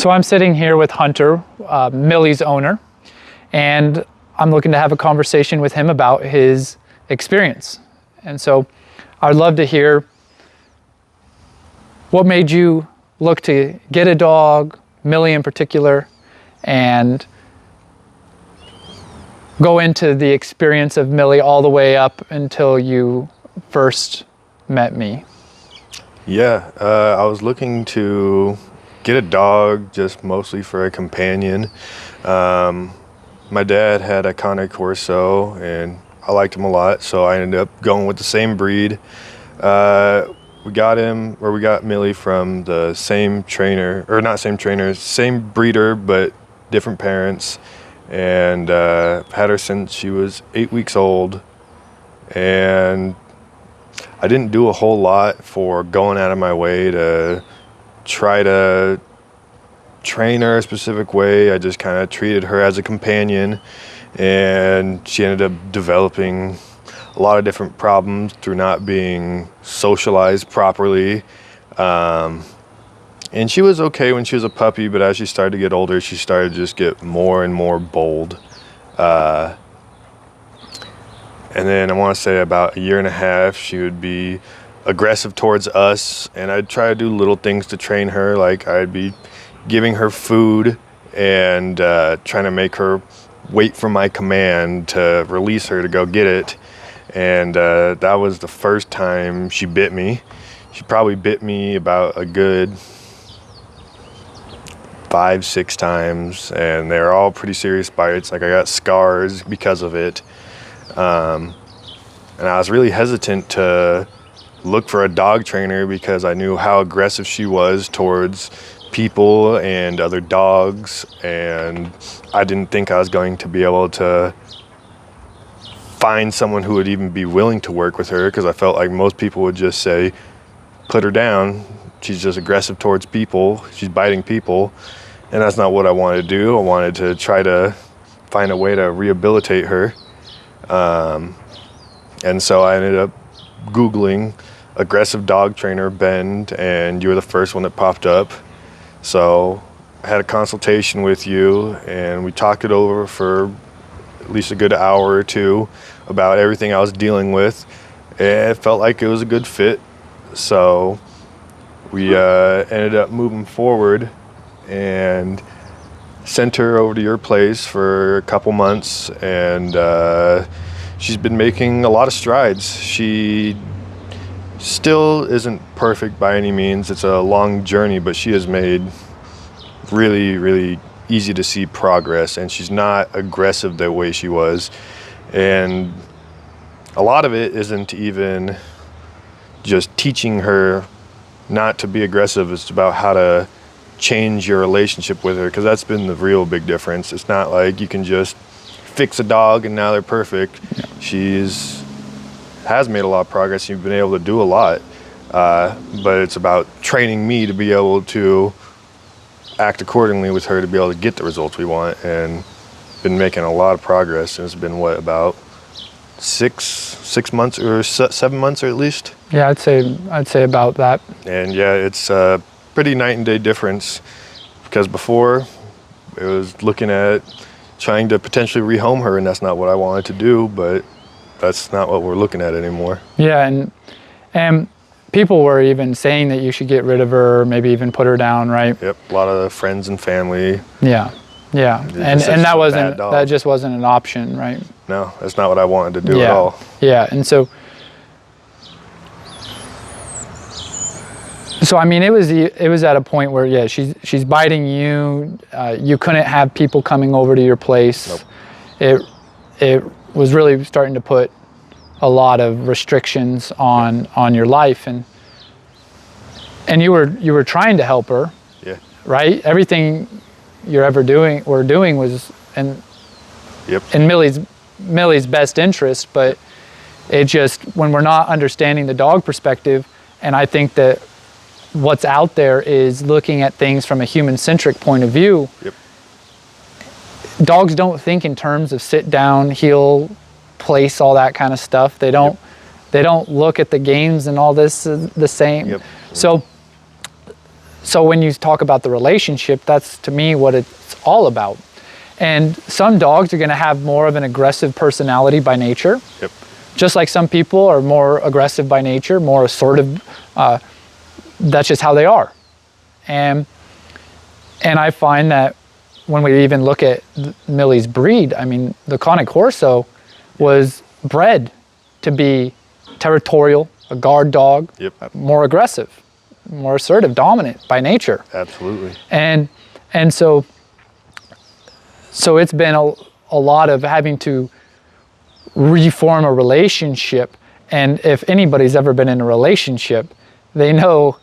So I'm sitting here with Hunter, Millie's owner, and I'm looking to have a conversation with him about his experience. And so I'd love to hear what made you look to get a dog, Millie in particular, and go into the experience of Millie all the way up until you first met me. Yeah, I was looking to get a dog just mostly for a companion. My dad had a Cane Corso and I liked him a lot, so I ended up going with the same breed. We got Millie from the same trainer, or not same trainer, same breeder, but different parents. And had her since she was 8 weeks old. And I didn't do a whole lot for going out of my way to try to train her a specific way. I just kind of treated her as a companion, and she ended up developing a lot of different problems through not being socialized properly. And she was okay when she was a puppy, but as she started to get older, she started to just get more and more bold. And then I want to say about 1.5 years, she would be aggressive towards us, and I'd try to do little things to train her, like I'd be giving her food and trying to make her wait for my command to release her to go get it. And that was the first time she bit me. She probably bit me about a good 5-6 times, and they're all pretty serious bites. Like, I got scars because of it. And I was really hesitant to look for a dog trainer because I knew how aggressive she was towards people and other dogs, and I didn't think I was going to be able to find someone who would even be willing to work with her, because I felt like most people would just say, put her down, she's just aggressive towards people, she's biting people. And that's not what I wanted to do. I wanted to try to find a way to rehabilitate her. And so I ended up Googling aggressive dog trainer Bend, and you were the first one that popped up. So I had a consultation with you, and we talked it over for at least a good hour or two about everything I was dealing with. And it felt like it was a good fit. So we ended up moving forward and sent her over to your place for a couple months, and she's been making a lot of strides. She still isn't perfect by any means. It's a long journey, but she has made really, really easy to see progress, and she's not aggressive the way she was. And a lot of it isn't even just teaching her not to be aggressive. It's about how to change your relationship with her, because that's been the real big difference. It's not like you can just fix a dog and now they're perfect. Yeah. Has made a lot of progress. You've been able to do a lot, but it's about training me to be able to act accordingly with her to be able to get the results we want, and been making a lot of progress. And it's been about 6 months or 7 months, or at least. Yeah, I'd say about that. And yeah, it's a pretty night and day difference, because before it was looking at trying to potentially rehome her, and that's not what I wanted to do, but that's not what we're looking at anymore. Yeah, and people were even saying that you should get rid of her, or maybe even put her down, right? Yep, a lot of friends and family. Yeah, and that just wasn't an option, right? No, that's not what I wanted to do at all. Yeah, and so I mean, it was at a point where she's biting you. You couldn't have people coming over to your place. Nope. It was really starting to put a lot of restrictions on your life, and you were trying to help her. Yeah. Right? Everything we're doing was in Millie's best interest, but it just, when we're not understanding the dog perspective, and I think that what's out there is looking at things from a human-centric point of view. Yep. Dogs don't think in terms of sit down, heel, place, all that kind of stuff. They don't. Yep. They don't look at the games and all this the same. Yep. So so when you talk about the relationship, that's to me what it's all about. And some dogs are going to have more of an aggressive personality by nature. Yep. Just like some people are more aggressive by nature, more assertive. That's just how they are. And I find that when we even look at Millie's breed, I mean, the Conic Corso was bred to be territorial, a guard dog, more aggressive, more assertive, dominant by nature. Absolutely. And so it's been a lot of having to reform a relationship. And if anybody's ever been in a relationship, they know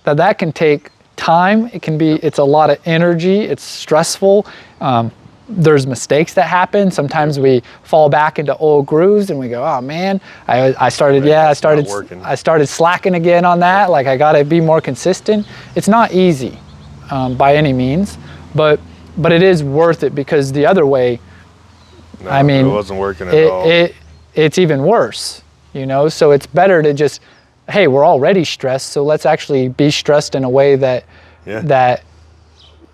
that can take time. It's a lot of energy. It's stressful. There's mistakes that happen. Sometimes we fall back into old grooves and we go, oh man, I started slacking again on that. Like I got to be more consistent. It's not easy by any means, but it is worth it, because the other way, I mean, it wasn't working at all. It's even worse, you know? So it's better to just, hey, we're already stressed, so let's actually be stressed in a way that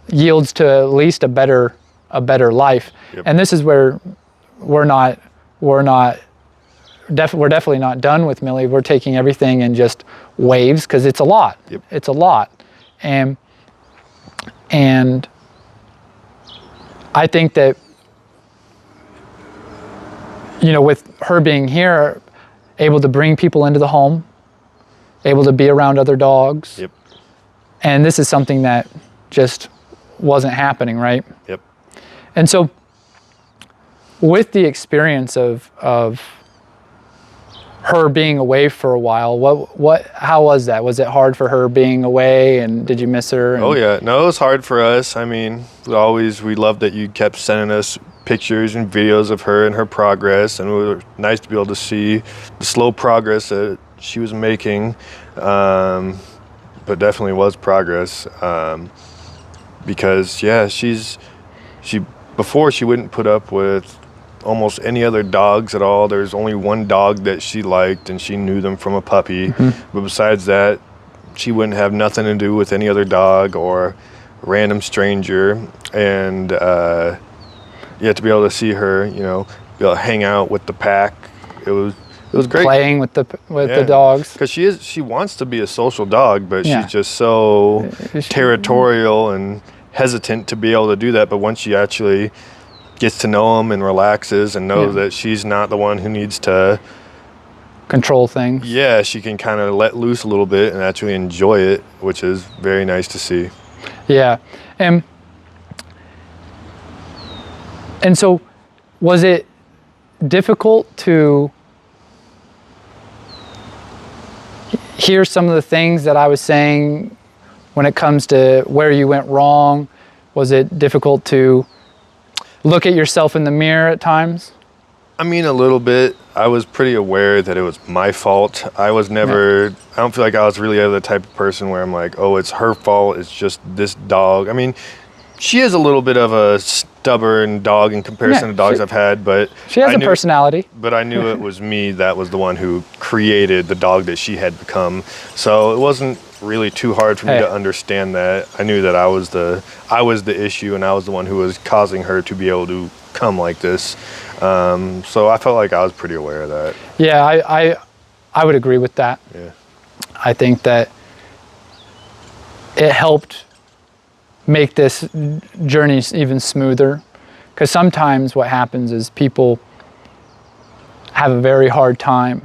yields to at least a better life. Yep. And this is where we're definitely not done with Millie. We're taking everything in just waves, because it's a lot. Yep. It's a lot. And I think that, you know, with her being here, able to bring people into the home, able to be around other dogs. Yep. And this is something that just wasn't happening, right? Yep. And so with the experience of her being away for a while, how was that? Was it hard for her being away, and did you miss her? Oh yeah, no, it was hard for us. I mean, we loved that you kept sending us pictures and videos of her and her progress, and it was nice to be able to see the slow progress that she was making, but definitely was progress, because before she wouldn't put up with almost any other dogs at all. There's only one dog that she liked, and she knew them from a puppy. Mm-hmm. But besides that, she wouldn't have nothing to do with any other dog or random stranger. And to be able to see her, you know, be able to hang out with the pack, it was great. Playing with the dogs, because she wants to be a social dog, but she's just so territorial and hesitant to be able to do that. But once she actually gets to know them and relaxes and knows that she's not the one who needs to control things. Yeah, she can kind of let loose a little bit and actually enjoy it, which is very nice to see. Yeah. And so was it difficult to hear some of the things that I was saying when it comes to where you went wrong? Was it difficult to look at yourself in the mirror at times? I mean, a little bit. I was pretty aware that it was my fault. I was never, I don't feel like I was really ever the type of person where I'm like, oh, it's her fault, it's just this dog. I mean, she is a little bit of a stubborn dog in comparison to dogs I've had, but she has a personality. But I knew it was me that was the one who created the dog that she had become. So it wasn't really too hard for me to understand that. I knew that I was the issue, and I was the one who was causing her to be able to come like this. So I felt like I was pretty aware of that. Yeah, I would agree with that. Yeah. I think that it helped make this journey even smoother, because sometimes what happens is people have a very hard time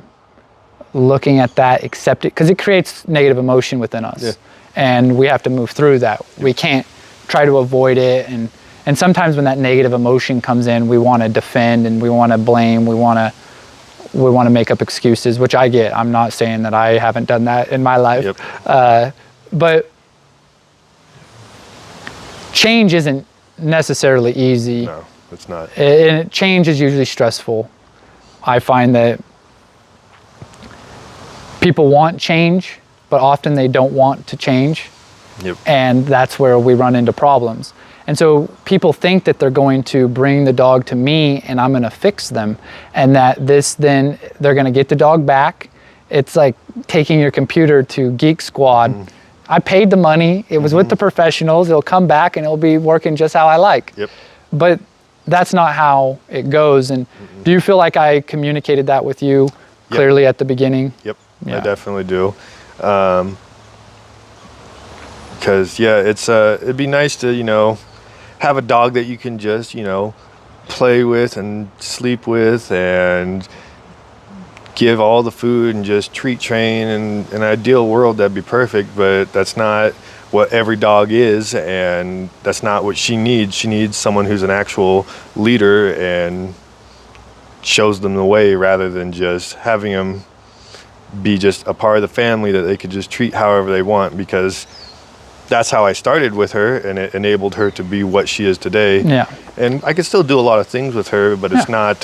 looking at that, accept it, because it creates negative emotion within us, and we have to move through that. We can't try to avoid it, and sometimes when that negative emotion comes in, we want to defend and we want to blame, we want to make up excuses, which I get. I'm not saying that I haven't done that in my life, but change isn't necessarily easy. No, it's not. And change is usually stressful. I find that people want change, but often they don't want to change. Yep. And that's where we run into problems. And so people think that they're going to bring the dog to me and I'm going to fix them, and that then they're going to get the dog back. It's like taking your computer to Geek Squad I paid the money. It was with the professionals. It'll come back and it'll be working just how I like. Yep. But that's not how it goes. And do you feel like I communicated that with you clearly at the beginning? Yep, Yeah. I definitely do. Because it'd be nice to, you know, have a dog that you can just, you know, play with and sleep with and give all the food and just treat train. In an ideal world, that'd be perfect, but that's not what every dog is, and that's not what she needs. She needs someone who's an actual leader and shows them the way, rather than just having them be just a part of the family that they could just treat however they want, because that's how I started with her, and it enabled her to be what she is today. Yeah. And I can still do a lot of things with her, but it's not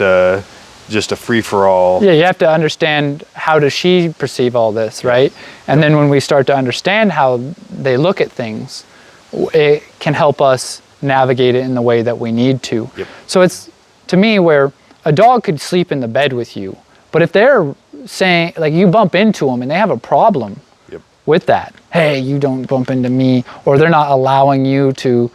just a free-for-all. Yeah, you have to understand, how does she perceive all this, right? And then when we start to understand how they look at things, it can help us navigate it in the way that we need to. Yep. So it's, to me, where a dog could sleep in the bed with you, but if they're saying, like, you bump into them and they have a problem with that, hey, you don't bump into me, or they're not allowing you to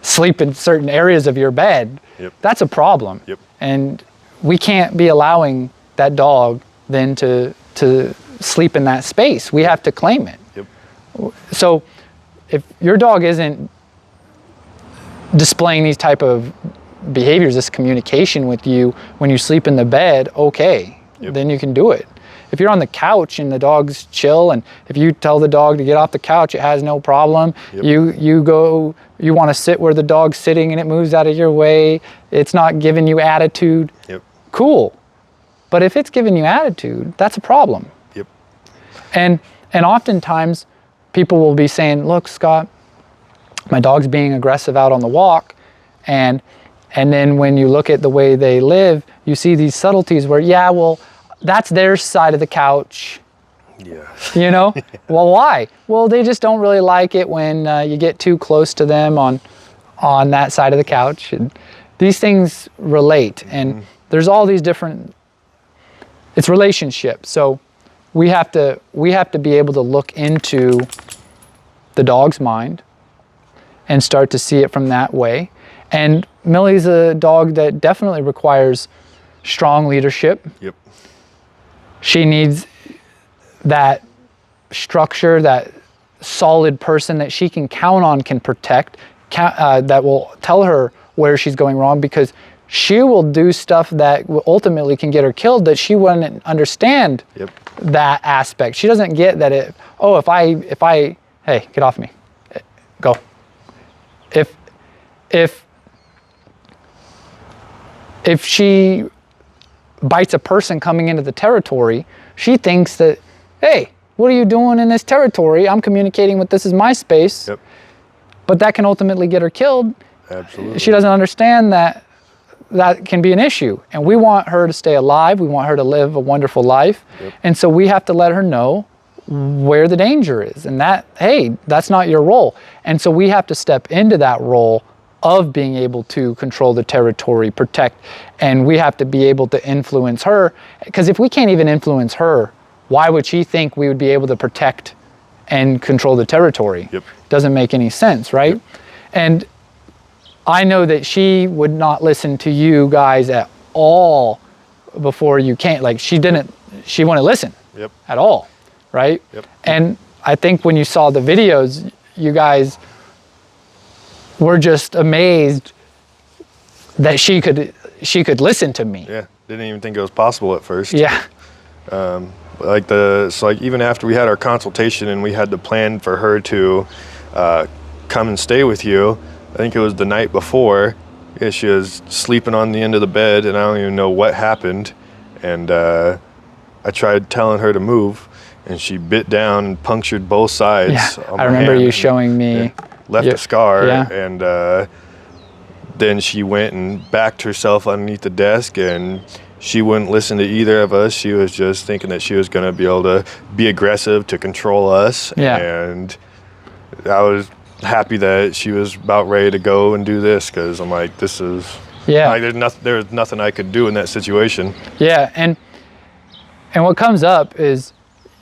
sleep in certain areas of your bed, that's a problem. Yep. And we can't be allowing that dog then to sleep in that space. We have to claim it. Yep. So if your dog isn't displaying these type of behaviors, this communication with you when you sleep in the bed, okay, then you can do it. If you're on the couch and the dog's chill, and if you tell the dog to get off the couch, it has no problem. You want to sit where the dog's sitting and it moves out of your way. It's not giving you attitude. Cool. But if it's giving you attitude, that's a problem. And oftentimes people will be saying, look, Scott, my dog's being aggressive out on the walk. And then when you look at the way they live, you see these subtleties where, well, that's their side of the couch. You know? Well, why? Well, they just don't really like it when you get too close to them on that side of the couch. And these things relate, and there's all these different, it's relationships. So we have to be able to look into the dog's mind and start to see it from that way. And Millie's a dog that definitely requires strong leadership. She needs that structure, that solid person that she can count on, can protect, that will tell her where she's going wrong, because she will do stuff that ultimately can get her killed, that she wouldn't understand that aspect. She doesn't get that if I, hey, get off me, go. If she bites a person coming into the territory, she thinks that, hey, what are you doing in this territory? I'm communicating with, this is my space. But that can ultimately get her killed. Absolutely. She doesn't understand that can be an issue. And we want her to stay alive. We want her to live a wonderful life. And so we have to let her know where the danger is, and that, hey, that's not your role. And so we have to step into that role of being able to control the territory, protect, and we have to be able to influence her, because if we can't even influence her, why would she think we would be able to protect and control the territory? Doesn't make any sense, right? And I know that she would not listen to you guys at all before you came. Like, she wouldn't listen at all, right? And I think when you saw the videos, you guys were just amazed that she could listen to me. Didn't even think it was possible at first. Like even after we had our consultation and we had the plan for her to come and stay with you, I think it was the night before, she was sleeping on the end of the bed, and I don't even know what happened. And I tried telling her to move, and she bit down and punctured both sides. I remember you showing me. Left a scar, and then she went and backed herself underneath the desk, and she wouldn't listen to either of us. She was just thinking that she was going to be able to be aggressive to control us. And I was happy that she was about ready to go and do this, because I'm like, this is, there's nothing I could do in that situation. And what comes up is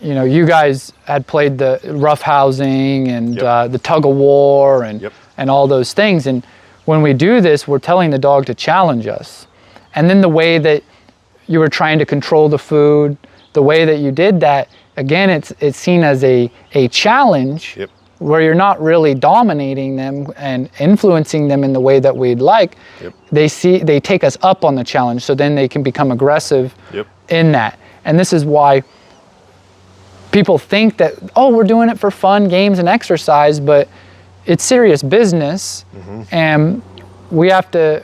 you guys had played the rough housing and the tug of war and all those things. And when we do this, we're telling the dog to challenge us. And then the way that you were trying to control the food, the way that you did that, again, it's seen as a challenge where you're not really dominating them and influencing them in the way that we'd like. They take us up on the challenge, so then they can become aggressive in that. And this is why people think that, oh, we're doing it for fun, games and exercise, but it's serious business. And we have to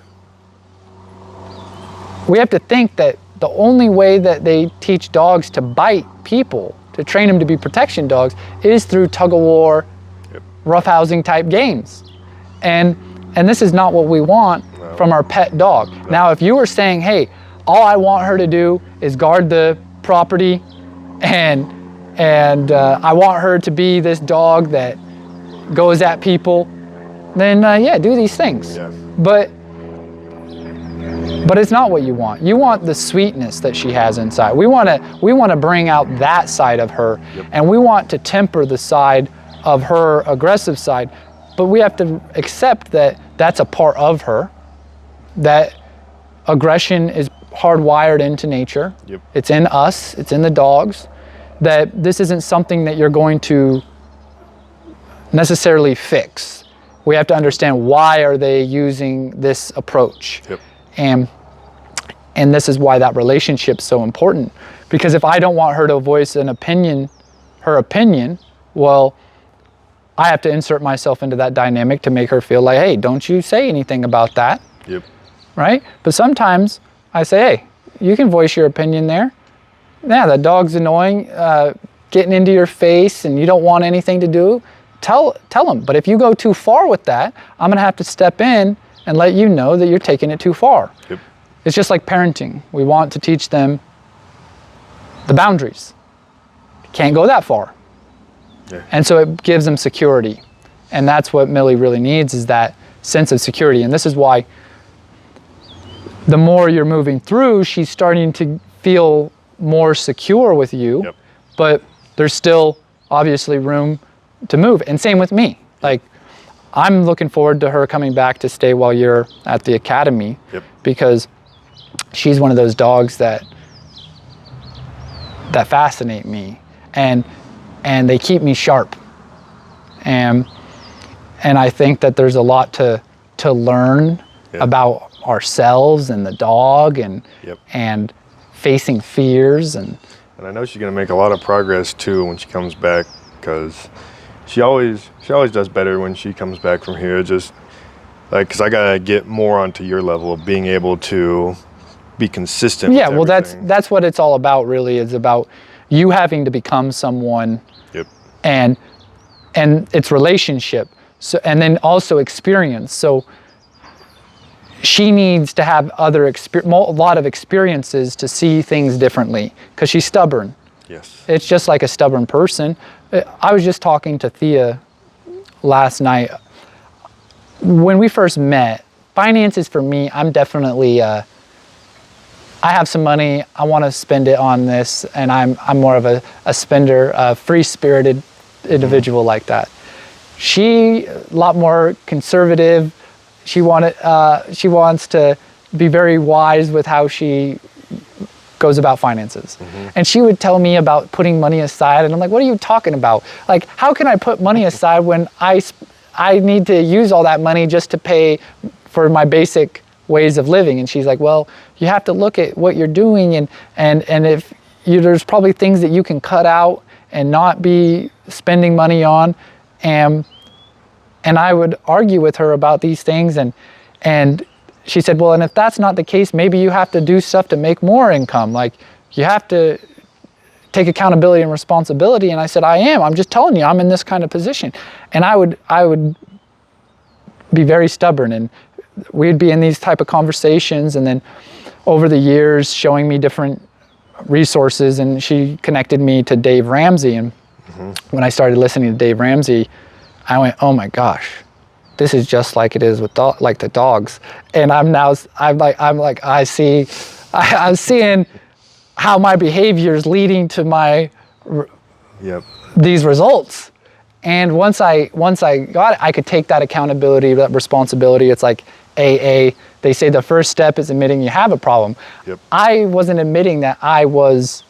think that the only way that they teach dogs to bite people, to train them to be protection dogs, is through tug of war, roughhousing type games. And this is not what we want from our pet dog. Now, if you were saying, hey, all I want her to do is guard the property, and I want her to be this dog that goes at people, then yeah, do these things. But it's not what you want. You want the sweetness that she has inside. We want to bring out that side of her, and we want to temper the side of her aggressive side. But we have to accept that that's a part of her, that aggression is hardwired into nature. It's in us, it's in the dogs, that this isn't something that you're going to necessarily fix. We have to understand, why are they using this approach? And this is why that relationship's so important. Because if I don't want her to voice her opinion, well, I have to insert myself into that dynamic to make her feel like, hey, don't you say anything about that. Right? But sometimes I say, hey, you can voice your opinion there. Yeah, the dog's annoying, getting into your face, and you don't want anything to do. Tell them. But if you go too far with that, I'm going to have to step in and let you know that you're taking it too far. It's just like parenting. We want to teach them the boundaries. Can't go that far. And so it gives them security. And that's what Millie really needs, is that sense of security. And this is why the more you're moving through, she's starting to feel more secure with you, but there's still obviously room to move. And same with me. Like, I'm looking forward to her coming back to stay while you're at the academy, because she's one of those dogs that fascinate me, and they keep me sharp. And I think that there's a lot to learn about ourselves and the dog, and facing fears. And I know she's gonna make a lot of progress too when she comes back, because she always does better when she comes back from here. Just like, because I gotta get more onto your level of being able to be consistent. Yeah, well, that's what it's all about. Really, it's about you having to become someone, and it's relationship. So, and then also experience. So she needs to have a lot of experiences to see things differently, because she's stubborn. It's just like a stubborn person. I was just talking to Thea last night. When we first met, finances for me, I'm definitely, I have some money, I want to spend it on this, and I'm more of a spender, a free-spirited individual like that. She, a lot more conservative. She wants to be very wise with how she goes about finances. And she would tell me about putting money aside, and I'm like, what are you talking about? Like, how can I put money aside when I need to use all that money just to pay for my basic ways of living? And she's like, well, you have to look at what you're doing, and if there's probably things that you can cut out and not be spending money on. And I would argue with her about these things, and she said, well, and if that's not the case, maybe you have to do stuff to make more income. Like, you have to take accountability and responsibility. And I said, I'm just telling you, I'm in this kind of position. And I would be very stubborn, and we'd be in these type of conversations, and then over the years showing me different resources, and she connected me to Dave Ramsey. And when I started listening to Dave Ramsey, I went, oh my gosh, this is just like it is with like the dogs. And I'm seeing how my behavior is leading to my Yep. these results. And once I got it, I could take that accountability, that responsibility. It's like AA. They say the first step is admitting you have a problem. Yep. I wasn't admitting that I was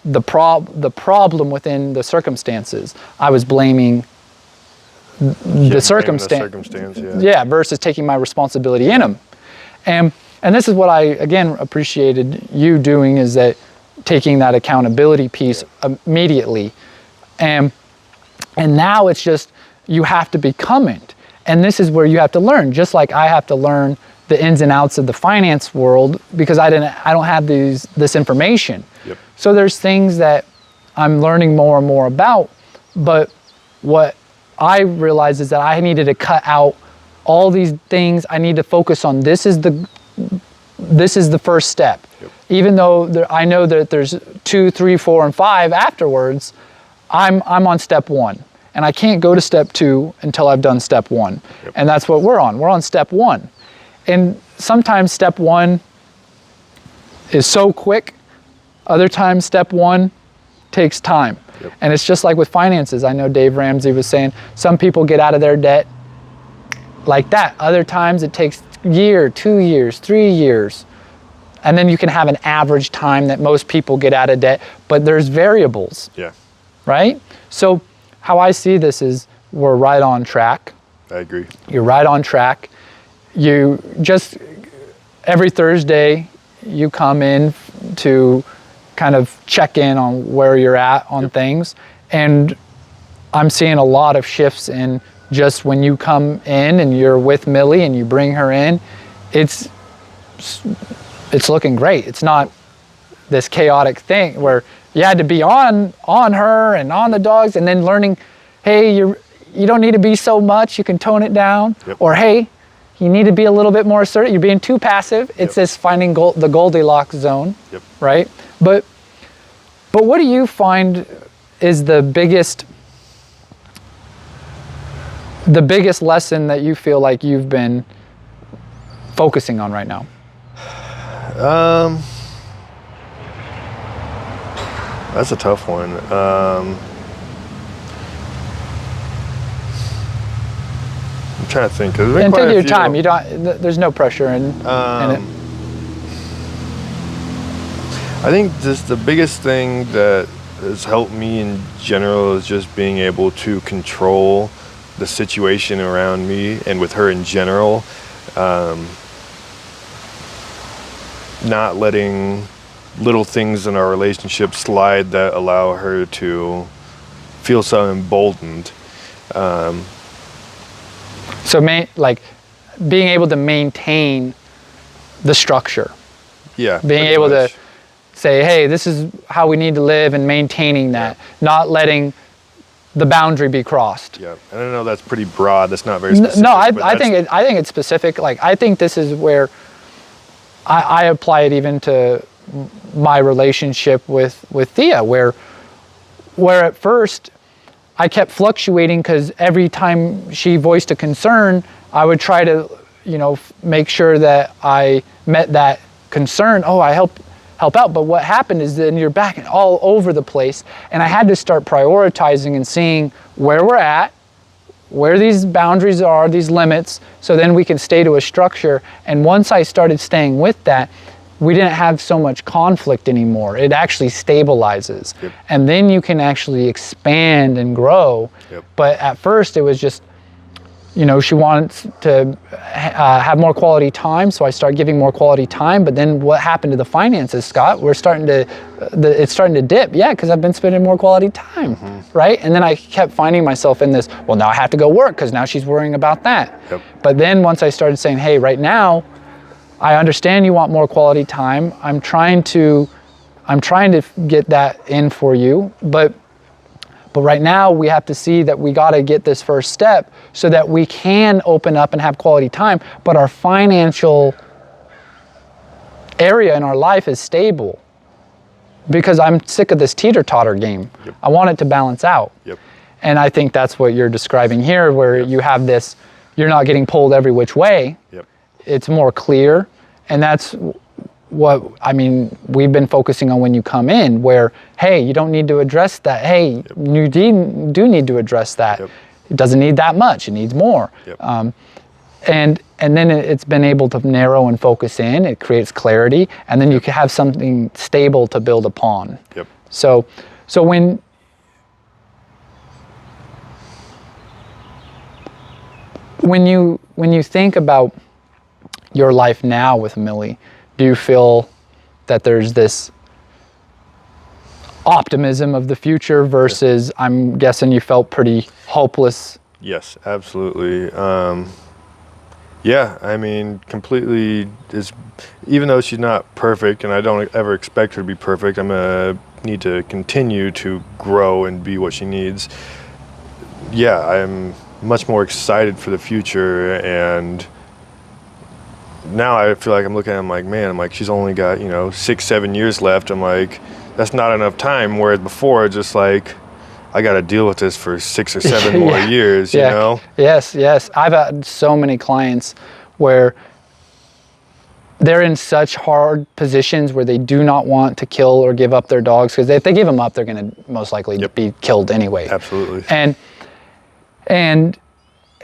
the problem within the circumstances. I was blaming the circumstance. Yeah, versus taking my responsibility in them. And this is what I, again, appreciated you doing, is that taking that accountability piece immediately. And now it's just, you have to become it. And this is where you have to learn, just like I have to learn the ins and outs of the finance world, because I don't have this information. Yep. So there's things that I'm learning more and more about, but what I realized is that I needed to cut out all these things. I need to focus on this is the first step. Yep. Even though I know that there's 2, 3, 4, and 5 afterwards, I'm on step 1. And I can't go to step 2 until I've done step 1. Yep. And that's what we're on. We're on step 1. And sometimes step 1 is so quick. Other times step 1 takes time. Yep. And it's just like with finances. I know Dave Ramsey was saying some people get out of their debt like that. Other times it takes a year, 2 years, 3 years. And then you can have an average time that most people get out of debt, but there's variables. Yeah. Right? So how I see this is we're right on track. I agree. You're right on track. You just, every Thursday, you come in to kind of check in on where you're at on things. And I'm seeing a lot of shifts in just when you come in and you're with Millie and you bring her in, it's looking great. It's not this chaotic thing where you had to be on her and on the dogs, and then learning, hey, you don't need to be so much, you can tone it down. Yep. Or hey, you need to be a little bit more assertive, you're being too passive. It's this finding the Goldilocks zone. Yep. Right? But what do you find is the biggest lesson that you feel like you've been focusing on right now? That's a tough one. I'm trying to think. And take your time. You don't. There's no pressure in it. I think just the biggest thing that has helped me in general is just being able to control the situation around me and with her in general. Not letting little things in our relationship slide that allow her to feel so emboldened. So being able to maintain the structure. Yeah. Being able to say, hey, this is how we need to live, and maintaining that, not letting the boundary be crossed. Yeah, and I know that's pretty broad. That's not very specific. No, I think it's specific. Like, I think this is where I apply it even to my relationship with Thea, where at first I kept fluctuating, because every time she voiced a concern, I would try to, make sure that I met that concern. Oh, I help out. But what happened is then you're back all over the place, and I had to start prioritizing and seeing where we're at, where these boundaries are, these limits, so then we can stay to a structure. And once I started staying with that, we didn't have so much conflict anymore. It actually stabilizes. Yep. And then you can actually expand and grow. Yep. But at first it was just, she wanted to have more quality time, so I started giving more quality time. But then what happened to the finances, Scott? It's starting to dip. Yeah, because I've been spending more quality time, right? And then I kept finding myself in this, well, now I have to go work because now she's worrying about that. Yep. But then once I started saying, hey, right now, I understand you want more quality time. I'm trying to get that in for you, but right now we have to see that we got to get this first step so that we can open up and have quality time, but our financial area in our life is stable, because I'm sick of this teeter-totter game. Yep. I want it to balance out. Yep. And I think that's what you're describing here, where you have this, you're not getting pulled every which way. Yep. It's more clear, and that's I mean, we've been focusing on when you come in, where, hey, you don't need to address that. Hey, Yep. you do need to address that. Yep. It doesn't need that much. It needs more. Yep. And then it's been able to narrow and focus in. It creates clarity, and then you can have something stable to build upon. Yep. So when you think about your life now with Millie, do you feel that there's this optimism of the future versus, I'm guessing you felt pretty hopeless? Yes, absolutely. Yeah, I mean, completely. Even though she's not perfect, and I don't ever expect her to be perfect, I'm gonna need to continue to grow and be what she needs. Yeah, I'm much more excited for the future, and now I feel like I'm looking at him like, man, I'm like, she's only got 6-7 years left. I'm like, that's not enough time. Whereas before, just like, I got to deal with this for 6 or 7 more years, you know? Yes. I've had so many clients where they're in such hard positions where they do not want to kill or give up their dogs, because if they give them up, they're going to most likely be killed anyway. Absolutely.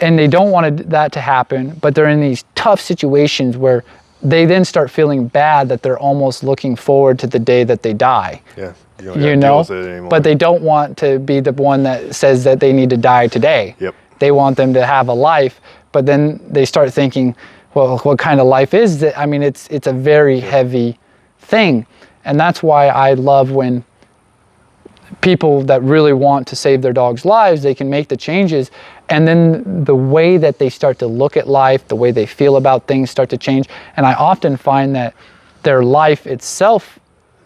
And they don't want that to happen, but they're in these tough situations where they then start feeling bad that they're almost looking forward to the day that they die. Yeah. You know, but they don't want to be the one that says that they need to die today. Yep. They want them to have a life, but then they start thinking, well, what kind of life is that? I mean, it's a very heavy thing. And that's why I love when people that really want to save their dogs' lives, they can make the changes. And then the way that they start to look at life, the way they feel about things start to change. And I often find that their life itself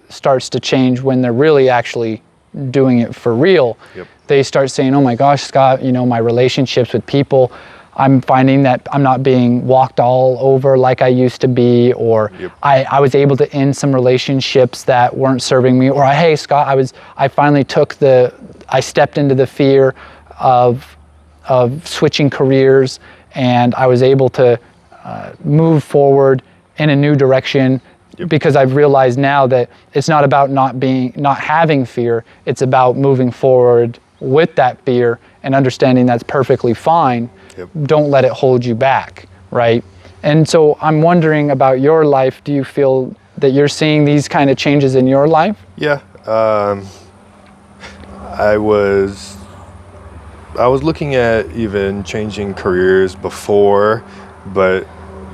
starts to change when they're really actually doing it for real. Yep. They start saying, oh my gosh, Scott, my relationships with people, I'm finding that I'm not being walked all over like I used to be, or I was able to end some relationships that weren't serving me, or hey, Scott, I finally I stepped into the fear of switching careers, and I was able to move forward in a new direction. Because I've realized now that it's not about not having fear, it's about moving forward with that fear and understanding that's perfectly fine. Don't let it hold you back, right? And so I'm wondering about your life. Do you feel that you're seeing these kind of changes in your life? Yeah. I was looking at even changing careers before, but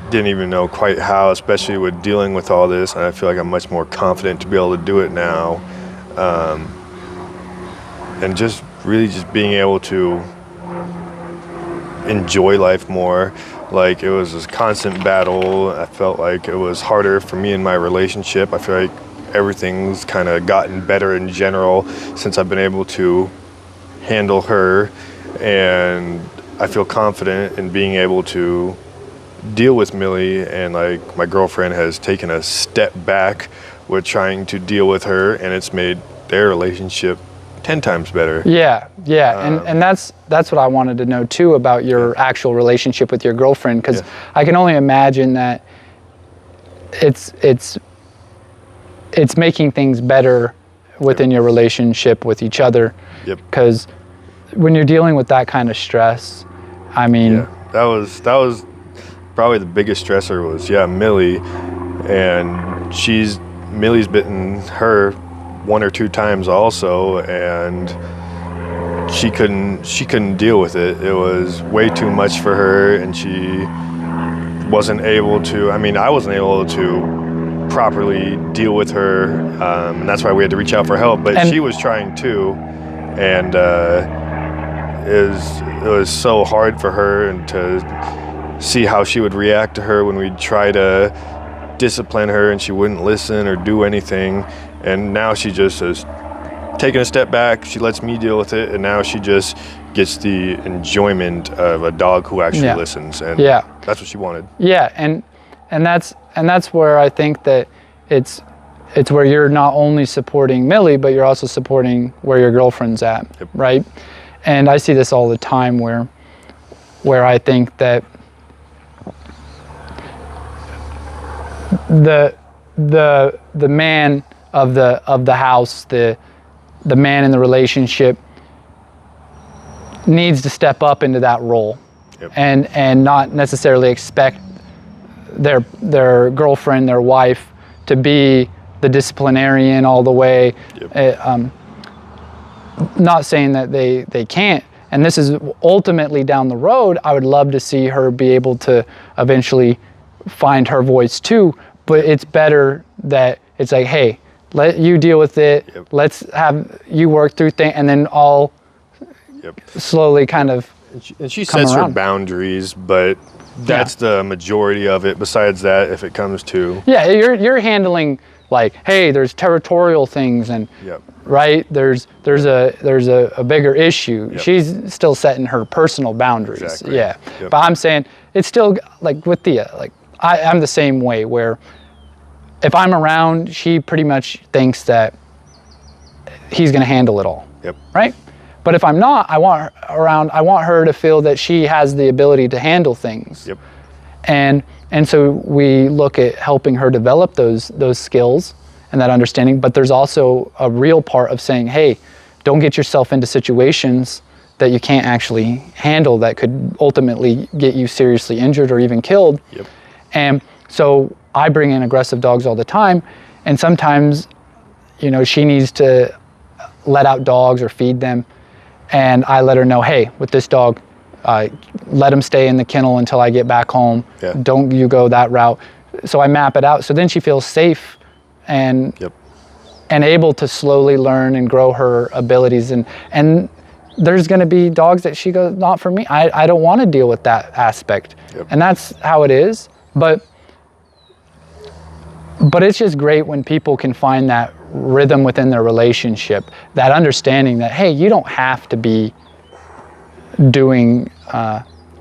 didn't even know quite how, especially with dealing with all this. And I feel like I'm much more confident to be able to do it now. And just really just being able to enjoy life more. Like, it was this constant battle. I felt like it was harder for me in my relationship. I feel like everything's kind of gotten better in general since I've been able to handle her. And I feel confident in being able to deal with Millie, and like my girlfriend has taken a step back with trying to deal with her, and it's made their relationship 10 times better. And that's what I wanted to know too about your actual relationship with your girlfriend, because I can only imagine that it's making things better within your relationship with each other. Because when you're dealing with that kind of stress, I mean, that was probably the biggest stressor was Millie, and Millie's bitten her 1 or 2 times also, and she couldn't deal with it. It was way too much for her, and she wasn't able to. I mean, I wasn't able to properly deal with her, and that's why we had to reach out for help. But she was trying too, and it was so hard for her, and to see how she would react to her when we'd try to discipline her and she wouldn't listen or do anything. And now she just has taken a step back. She lets me deal with it, and now she just gets the enjoyment of a dog who actually listens. And that's what she wanted. And that's where I think that it's where you're not only supporting Millie, but you're also supporting where your girlfriend's at, right? And I see this all the time where I think that the man of the house, the man in the relationship needs to step up into that role. Yep. and not necessarily expect their girlfriend, their wife, to be the disciplinarian all the way. Yep. Not saying that they can't. And this is ultimately down the road, I would love to see her be able to eventually find her voice too. But it's better that it's like, hey, let you deal with it. Yep. Let's have you work through things, and then I'll slowly kind of. And she sets her boundaries, but that's the majority of it. Besides that, if it comes to you're handling like, hey, there's territorial things, and right there's a bigger issue. She's still setting her personal boundaries. Exactly. But I'm saying it's still like with Thea, like I'm the same way, where if I'm around, she pretty much thinks that he's going to handle it all. Right. But if I'm not, I want her to feel that she has the ability to handle things. And so we look at helping her develop those skills and that understanding. But there's also a real part of saying, hey, don't get yourself into situations that you can't actually handle that could ultimately get you seriously injured or even killed. And so I bring in aggressive dogs all the time, and sometimes, she needs to let out dogs or feed them. And I let her know, hey, with this dog, let him stay in the kennel until I get back home. Don't you go that route. So I map it out. So then she feels safe and able to slowly learn and grow her abilities. And there's going to be dogs that she goes, not for me. I don't want to deal with that aspect. And that's how it is. But it's just great when people can find that rhythm within their relationship, that understanding that, hey, you don't have to be doing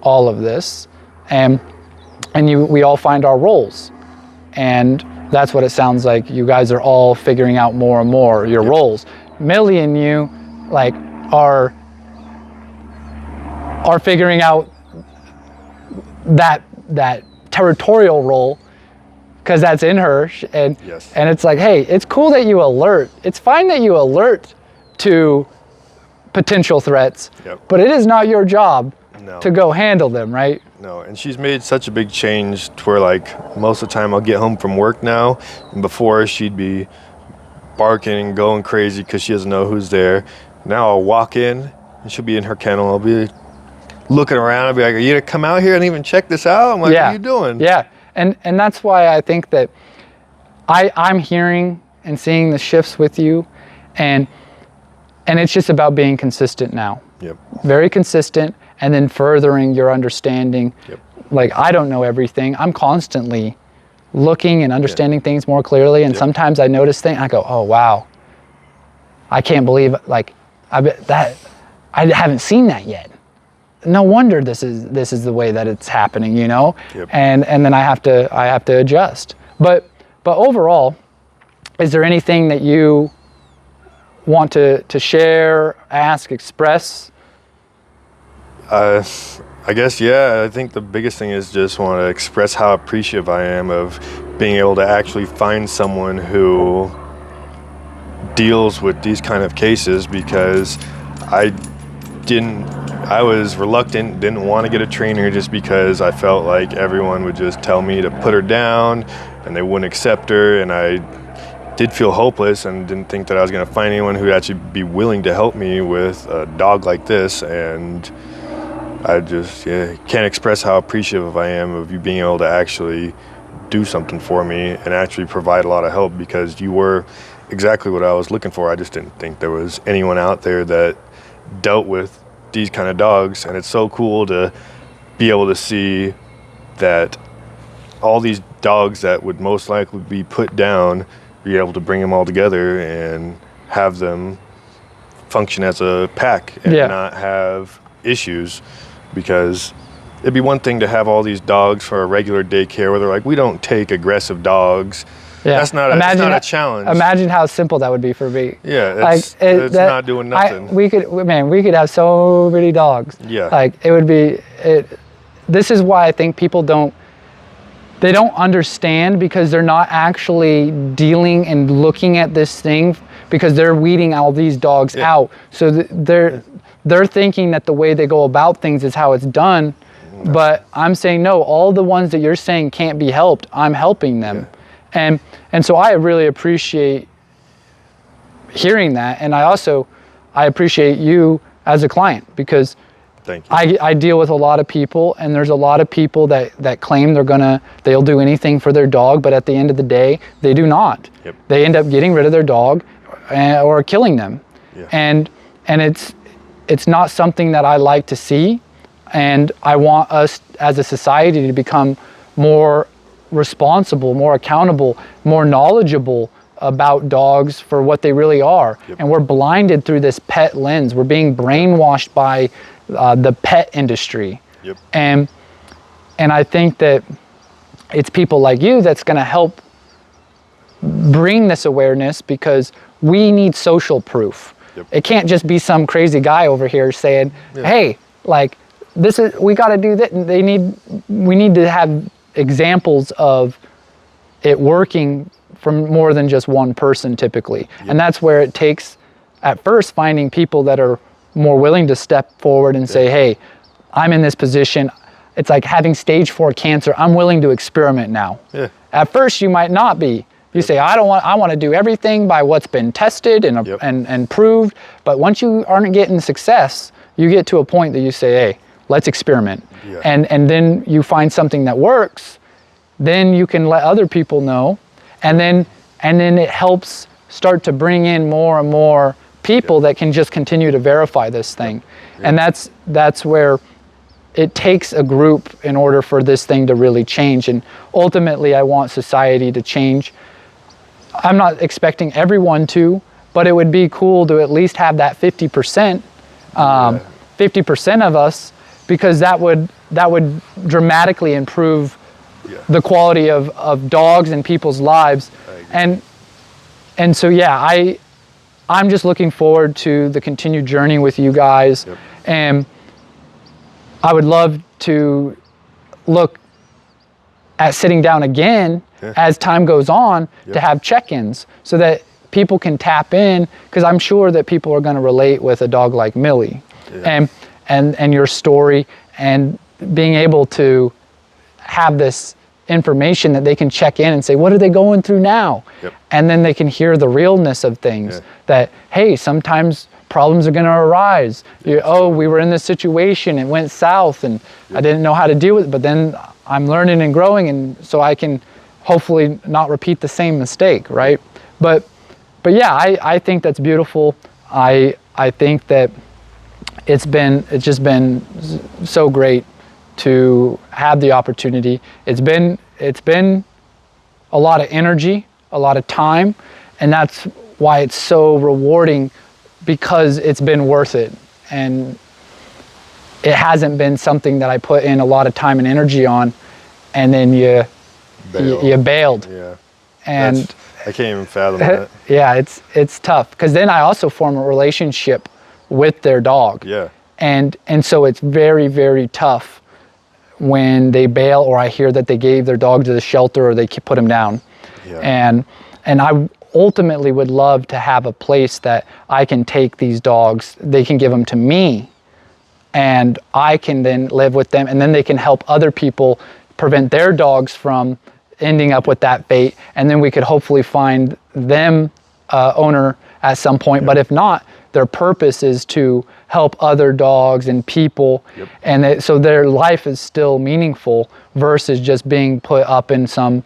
all of this, and we all find our roles, and that's what it sounds like. You guys are all figuring out more and more your roles. Millie and you, like, are figuring out that territorial role, because that's in her, and it's like, hey, it's cool that you alert. It's fine that you alert to potential threats, but it is not your job to go handle them, right? No, and she's made such a big change to where, like, most of the time I'll get home from work now, and before she'd be barking and going crazy because she doesn't know who's there. Now I'll walk in and she'll be in her kennel. I'll be looking around. I'll be like, are you gonna come out here and even check this out? I'm like, what are you doing? And that's why I think that I'm hearing and seeing the shifts with you, and it's just about being consistent now. Very consistent, and then furthering your understanding. Like, I don't know everything. I'm constantly looking and understanding things more clearly, and sometimes I notice things, I go, oh wow, I can't believe, like, I haven't seen that yet. No wonder this is the way that it's happening, and then I have to adjust. But overall, is there anything that you want to share, ask, express? I guess, I think the biggest thing is just want to express how appreciative I am of being able to actually find someone who deals with these kind of cases, because I was reluctant, didn't want to get a trainer just because I felt like everyone would just tell me to put her down and they wouldn't accept her, and I did feel hopeless and didn't think that I was going to find anyone who would actually be willing to help me with a dog like this. And I just can't express how appreciative I am of you being able to actually do something for me and actually provide a lot of help, because you were exactly what I was looking for. I just didn't think there was anyone out there that dealt with these kind of dogs, and it's so cool to be able to see that all these dogs that would most likely be put down, be able to bring them all together and have them function as a pack and not have issues. Because it'd be one thing to have all these dogs for a regular daycare where they're like, we don't take aggressive dogs. That's not a challenge. Imagine how simple that would be for me. It's not doing nothing. We could have so many dogs. Like, it would be, this is why I think people don't they don't understand because they're not actually dealing and looking at this thing, because they're weeding all these dogs out. So they're thinking that the way they go about things is how it's done. But I'm saying, no, all the ones that you're saying can't be helped, I'm helping them. And so I really appreciate hearing that. And I appreciate you as a client, because Thank you. I deal with a lot of people, and there's a lot of people that claim they'll do anything for their dog, but at the end of the day, they do not. Yep. They end up getting rid of their dog or killing them. Yeah. And it's not something that I like to see. And I want us as a society to become more responsible, more accountable, more knowledgeable about dogs for what they really are. Yep. And we're blinded through this pet lens. We're being brainwashed by the pet industry. Yep. And I think that it's people like you that's going to help bring this awareness, because we need social proof. Yep. It can't just be some crazy guy over here saying, hey, like, we got to do that. And we need to have examples of it working from more than just one person typically. Yep. And that's where it takes, at first, finding people that are more willing to step forward and say, hey, I'm in this position. It's like having stage 4 cancer. I'm willing to experiment now. Yeah. At first, you might not be. You say, I want to do everything by what's been tested and proved. But once you aren't getting success, you get to a point that you say, hey, let's experiment. Yeah. And then you find something that works, then you can let other people know. And then it helps start to bring in more and more people that can just continue to verify this thing. Yeah. And that's where it takes a group in order for this thing to really change. And ultimately, I want society to change. I'm not expecting everyone to, but it would be cool to at least have that 50%, 50% of us, because that would dramatically improve the quality of dogs and people's lives. And so, yeah, I'm just looking forward to the continued journey with you guys. Yep. And I would love to look at sitting down again as time goes on to have check-ins, so that people can tap in, because I'm sure that people are going to relate with a dog like Millie and your story, and being able to have this information that they can check in and say, what are they going through now? Yep. And then they can hear the realness of things, that, hey, sometimes problems are going to arise. We were in this situation, it went south, and I didn't know how to deal with it, but then I'm learning and growing, and so I can hopefully not repeat the same mistake, right? But yeah, I think that's beautiful. I think that it's just been so great to have the opportunity. It's been a lot of energy, a lot of time, and that's why it's so rewarding, because it's been worth it. And it hasn't been something that I put in a lot of time and energy on, and then you bailed. Yeah. And I can't even fathom that. Yeah, it's tough, because then I also form a relationship with their dog. Yeah. And so it's very, very tough when they bail, or I hear that they gave their dog to the shelter, or they put him down. Yeah. And I ultimately would love to have a place that I can take these dogs, they can give them to me, and I can then live with them, and then they can help other people prevent their dogs from ending up with that fate, and then we could hopefully find them owner at some point. But if not, their purpose is to help other dogs and people, and so their life is still meaningful versus just being put up in some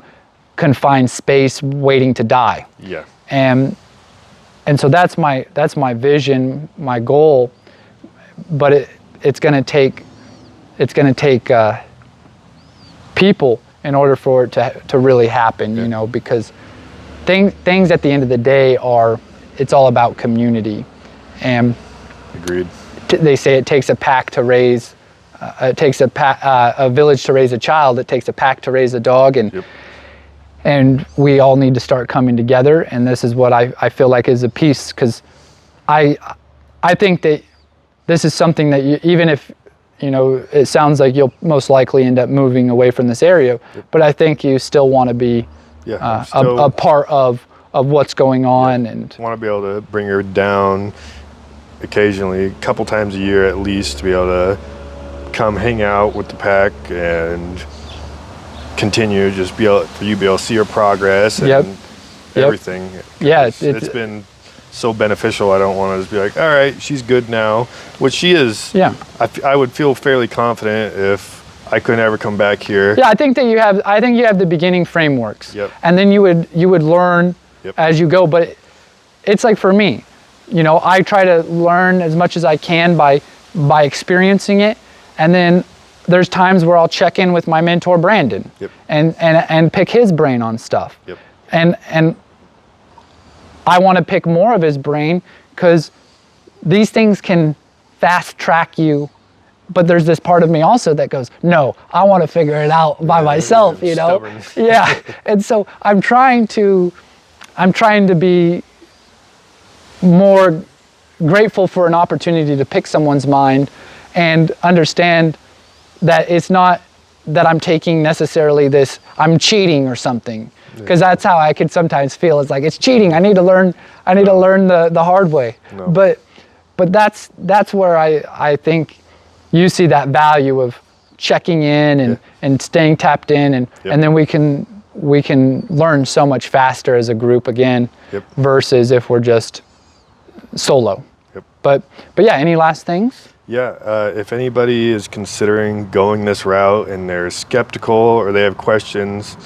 confined space waiting to die. Yeah. And so that's my vision, my goal. But it's going to take people in order for it to really happen, you know, because things at the end of the day it's all about community. And agreed. They say it takes a pack to raise, it takes a village to raise a child. It takes a pack to raise a dog, and we all need to start coming together. And this is what I feel like is a piece, because I think that this is something that even if you know, it sounds like you'll most likely end up moving away from this area, but I think you still want to be a part of what's going on, and want to be able to bring her down occasionally, a couple times a year at least, to be able to come hang out with the pack and continue, just be able for you to be able to see her progress and everything. Yeah, it's been so beneficial. I don't want to just be like, all right, she's good now, which she is. Yeah, I would feel fairly confident if I couldn't ever come back here. Yeah, I think you have the beginning frameworks, and then you would learn as you go. But it's like for me, you know, I try to learn as much as I can by experiencing it, and then there's times where I'll check in with my mentor Brandon and pick his brain on stuff. And I want to pick more of his brain, because these things can fast track you, but there's this part of me also that goes, no, I want to figure it out by myself, you know? Stubborn. Yeah. And so I'm trying to be more grateful for an opportunity to pick someone's mind and understand that it's not that I'm taking necessarily this, I'm cheating or something. Because that's how I could sometimes feel. It's like, it's cheating. I need to learn the hard way. No. But that's where I think you see that value of checking in and staying tapped in, and then we can learn so much faster as a group again versus if we're just solo. But yeah, any last things? Yeah, if anybody is considering going this route and they're skeptical or they have questions,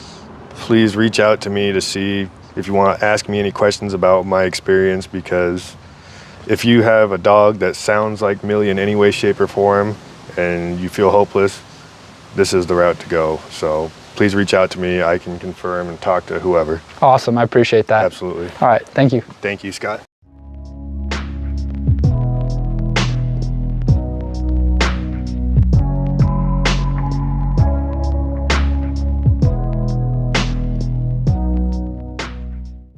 please reach out to me to see if you want to ask me any questions about my experience, because if you have a dog that sounds like Millie in any way, shape, or form and you feel hopeless, this is the route to go. So please reach out to me. I can confirm and talk to whoever. Awesome. I appreciate that. Absolutely. All right. Thank you. Thank you, Scott.